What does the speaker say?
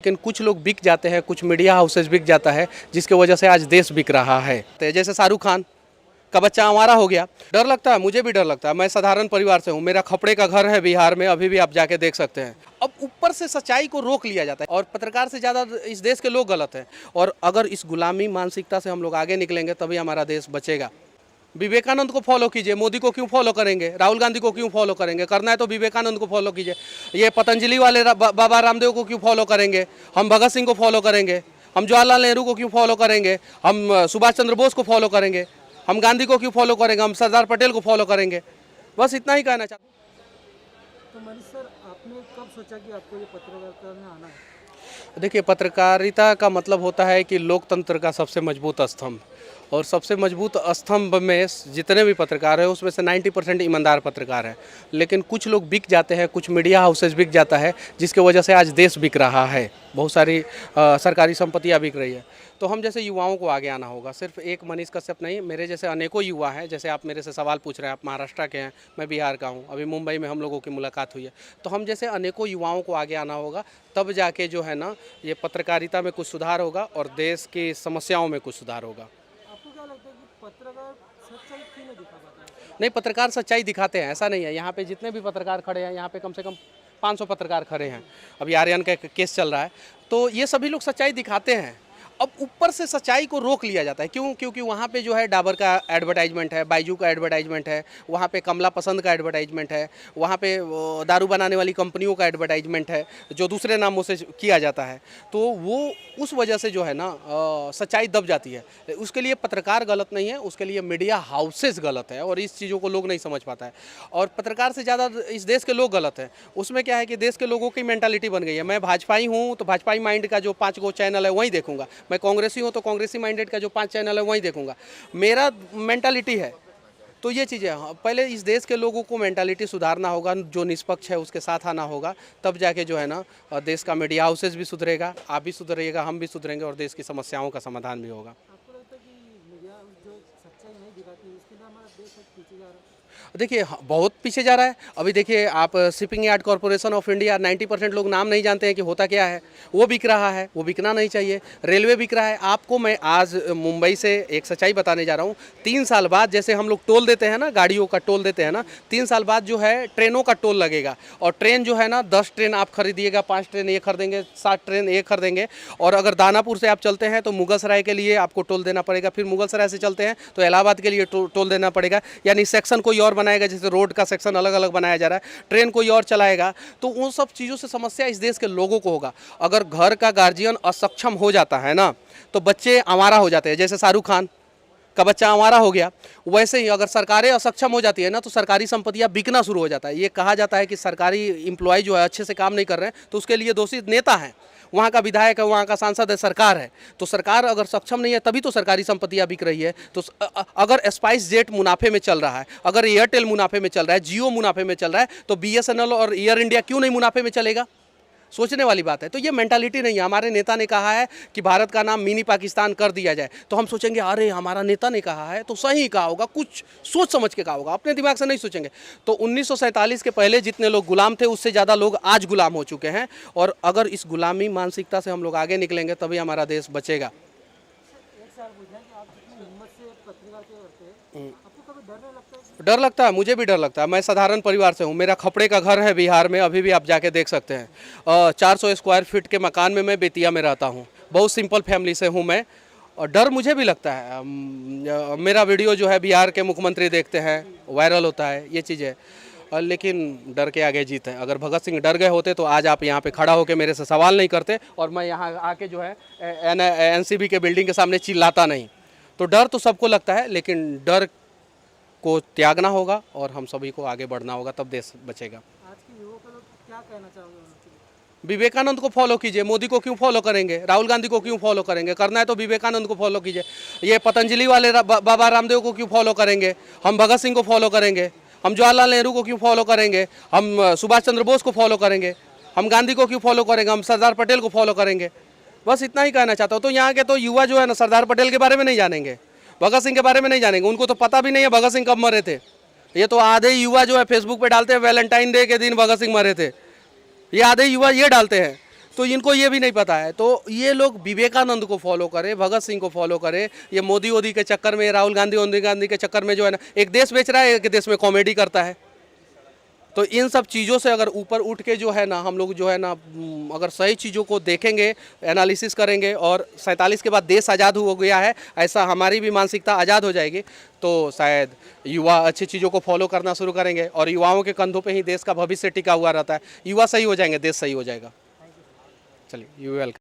लेकिन कुछ लोग बिक जाते हैं, कुछ मीडिया हाउसेज बिक जाता है, जिसकी वजह से आज देश बिक रहा है। तो जैसे शाहरुख खान का बच्चा हमारा हो गया। डर लगता है, मुझे भी डर लगता है। मैं साधारण परिवार से हूँ, मेरा खपड़े का घर है बिहार में, अभी भी आप जाके देख सकते हैं। अब ऊपर से सच्चाई को रोक लिया जाता है और पत्रकार से ज़्यादा इस देश के लोग गलत हैं। और अगर इस गुलामी मानसिकता से हम लोग आगे निकलेंगे तभी हमारा देश बचेगा। विवेकानंद को फॉलो कीजिए, मोदी को क्यों फॉलो करेंगे, राहुल गांधी को क्यों फॉलो करेंगे? करना है तो विवेकानंद को फॉलो कीजिए। ये पतंजलि वाले बाबा रामदेव को क्यों फॉलो करेंगे? हम भगत सिंह को फॉलो करेंगे। हम जवाहरलाल नेहरू को क्यों फॉलो करेंगे? हम सुभाष चंद्र बोस को फॉलो करेंगे। हम गांधी को क्यों फॉलो करेंगे? हम सरदार पटेल को फॉलो करेंगे। बस इतना ही कहना चाहता हूँ। तो मनीष सर, आपने कब सोचा कि आपको ये पत्रकारिता में आना है? देखिए, पत्रकारिता का मतलब होता है कि लोकतंत्र का सबसे मजबूत स्तंभ, और सबसे मजबूत स्तंभ में जितने भी पत्रकार हैं उसमें से 90% ईमानदार पत्रकार हैं। लेकिन कुछ लोग बिक जाते हैं, कुछ मीडिया हाउसेज बिक जाता है, जिसकी वजह से आज देश बिक रहा है। बहुत सारी सरकारी संपत्तियां बिक रही है। तो हम जैसे युवाओं को आगे आना होगा। सिर्फ एक मनीष कश्यप नहीं, मेरे जैसे अनेकों युवा हैं। जैसे आप मेरे से सवाल पूछ रहे हैं, आप महाराष्ट्र के हैं, मैं बिहार का हूं। अभी मुंबई में हम लोगों की मुलाकात हुई है। तो हम जैसे अनेकों युवाओं को आगे आना होगा, तब जाके जो है ना, ये पत्रकारिता में कुछ सुधार होगा और देश की समस्याओं में कुछ सुधार होगा। आपको क्या लगता है कि पत्रकार सच्चाई क्यों नहीं दिखा पाता है? नहीं, पत्रकार सच्चाई दिखाते हैं, ऐसा नहीं है। यहाँ पे जितने भी पत्रकार खड़े हैं, यहाँ पे कम से कम 500 पत्रकार खड़े हैं। अभी आर्यन का केस चल रहा है, तो ये सभी लोग सच्चाई दिखाते हैं। अब ऊपर से सच्चाई को रोक लिया जाता है। क्यों? क्योंकि वहाँ पे जो है डाबर का एडवर्टाइजमेंट है, बाइजू का एडवर्टाइजमेंट है, वहाँ पे कमला पसंद का एडवर्टाइजमेंट है, वहाँ पे दारू बनाने वाली कंपनियों का एडवर्टाइजमेंट है, जो दूसरे नामों से किया जाता है। तो वो उस वजह से जो है ना, सच्चाई दब जाती है। उसके लिए पत्रकार गलत नहीं है, उसके लिए मीडिया हाउसेस गलत है, और इस चीज़ों को लोग नहीं समझ पाता है। और पत्रकार से ज़्यादा इस देश के लोग गलत हैं। उसमें क्या है कि देश के लोगों की मेंटालिटी बन गई है। मैं भाजपाई हूँ तो भाजपाई माइंड का जो 5 गो चैनल है वहीं देखूंगा। मैं कांग्रेसी हूँ तो कांग्रेसी माइंडेड का जो 5 चैनल है वहीं देखूंगा। मेरा मेंटालिटी है। तो ये चीज़ें, पहले इस देश के लोगों को मेंटालिटी सुधारना होगा, जो निष्पक्ष है उसके साथ आना होगा, तब जाके जो है ना, देश का मीडिया हाउसेस भी सुधरेगा, आप भी सुधरेगा, हम भी सुधरेंगे, और देश की समस्याओं का समाधान भी होगा। आपको लगता है कि मीडिया जो सच्चाई नहीं दिखाती, इसके लिए हमारा देश अब पीछे जा रहा है? देखिए, बहुत पीछे जा रहा है। अभी देखिए आप, shipping yard corporation of India, 90% लोग नाम नहीं जानते हैं कि होता क्या है। वो बिक रहा है, वो बिकना नहीं चाहिए। रेलवे बिक रहा है। आपको मैं आज मुंबई से एक सच्चाई बताने जा रहा हूँ। 3 साल बाद, जैसे हम लोग टोल देते हैं ना, गाड़ियों का टोल देते हैं ना, 3 साल बाद जो है ट्रेनों का टोल लगेगा। और ट्रेन जो है ना, 10 ट्रेन आप खरीदिएगा, 5 ट्रेन ये खरीदेंगे, 7 ट्रेन ये खरीदेंगे। और अगर दानापुर से आप चलते हैं तो मुगलसराय के लिए आपको टोल देना पड़ेगा। फिर मुगलसराय से चलते हैं तो इलाहाबाद के लिए टोल देना पड़ेगा। यानी सेक्शन कोई और बनाएगा, जैसे रोड का सेक्शन अलग अलग बनाया जा रहा है, ट्रेन कोई और चलाएगा। तो उन सब चीज़ों से समस्या इस देश के लोगों को होगा। अगर घर का गार्जियन असक्षम हो जाता है ना, तो बच्चे आवारा हो जाते हैं। जैसे शाहरुख खान का बच्चा आवारा हो गया, वैसे ही अगर सरकारें असक्षम हो जाती है ना, तो सरकारी संपत्तियां बिकना शुरू हो जाता है। ये कहा जाता है कि सरकारी एम्प्लॉय जो है अच्छे से काम नहीं कर रहे हैं, तो उसके लिए दोषी नेता हैं, वहाँ का विधायक है, वहाँ का सांसद है, सरकार है। तो सरकार अगर सक्षम नहीं है तभी तो सरकारी संपत्तियां बिक रही है। तो अगर स्पाइस जेट मुनाफे में चल रहा है, अगर एयरटेल मुनाफे में चल रहा है, जियो मुनाफे में चल रहा है, तो BSNL और एयर इंडिया क्यों नहीं मुनाफे में चलेगा? सोचने वाली बात है। तो ये मेंटालिटी नहीं है। हमारे नेता ने कहा है कि भारत का नाम मिनी पाकिस्तान कर दिया जाए, तो हम सोचेंगे अरे हमारा नेता ने कहा है तो सही कहा होगा, कुछ सोच समझ के कहा होगा, अपने दिमाग से नहीं सोचेंगे। तो 1947 के पहले जितने लोग गुलाम थे, उससे ज़्यादा लोग आज गुलाम हो चुके हैं। और अगर इस गुलामी मानसिकता से हम लोग आगे निकलेंगे तभी हमारा देश बचेगा। एक सवाल पूछना है कि आप जितनी हिम्मत से पत्रकारिता करते हैं, आपको कभी डर नहीं लगता है? डर लगता है, मुझे भी डर लगता है। मैं साधारण परिवार से हूँ, मेरा खपड़े का घर है बिहार में, अभी भी आप जाके देख सकते हैं। 400 स्क्वायर फीट के मकान में मैं बेतिया में रहता हूँ। बहुत सिंपल फैमिली से हूँ मैं, और डर मुझे भी लगता है। मेरा वीडियो जो है बिहार के मुख्यमंत्री देखते हैं, वायरल होता है, ये चीज़ है। लेकिन डर के आगे जीत है। अगर भगत सिंह डर गए होते तो आज आप यहाँ पे खड़ा होकर मेरे से सवाल नहीं करते, और मैं यहाँ आके जो है NCB के बिल्डिंग के सामने चिल्लाता नहीं। तो डर तो सबको लगता है, लेकिन डर को त्यागना होगा और हम सभी को आगे बढ़ना होगा, तब देश बचेगा। आज के युवक को लोग क्या कहना चाहोगे उनके लिए? विवेकानंद को फॉलो कीजिए, मोदी को क्यों फॉलो करेंगे, राहुल गांधी को क्यों फॉलो करेंगे? करना है तो विवेकानंद को फॉलो कीजिए। ये पतंजलि वाले बाबा रामदेव को क्यों फॉलो करेंगे? हम भगत सिंह को फॉलो करेंगे। हम जवाहरलाल नेहरू को क्यों फॉलो करेंगे? हम सुभाष चंद्र बोस को फॉलो करेंगे। हम गांधी को क्यों फॉलो करेंगे? हम सरदार पटेल को फॉलो करेंगे। बस इतना ही कहना चाहता हूँ। तो यहाँ के तो युवा जो है ना, सरदार पटेल के बारे में नहीं जानेंगे, भगत सिंह के बारे में नहीं जानेंगे। उनको तो पता भी नहीं है भगत सिंह कब मरे थे। ये तो आधे युवा जो है फेसबुक पे डालते हैं वैलेंटाइन डे के दिन भगत सिंह मरे थे, ये आधे युवा ये डालते हैं। तो इनको ये भी नहीं पता है। तो ये लोग विवेकानंद को फॉलो करें, भगत सिंह को फॉलो करें। ये मोदी वोदी के चक्कर में, राहुल गांधी के चक्कर में जो है ना, एक देश बेच रहा है, एक देश में कॉमेडी करता है। तो इन सब चीज़ों से अगर ऊपर उठ के जो है ना, हम लोग जो है ना, अगर सही चीज़ों को देखेंगे, एनालिसिस करेंगे, और 47 के बाद देश आज़ाद हो गया है, ऐसा हमारी भी मानसिकता आज़ाद हो जाएगी, तो शायद युवा अच्छी चीज़ों को फॉलो करना शुरू करेंगे। और युवाओं के कंधों पे ही देश का भविष्य टिका हुआ रहता है। युवा सही हो जाएंगे, देश सही हो जाएगा। चलिए, यू वेलकम।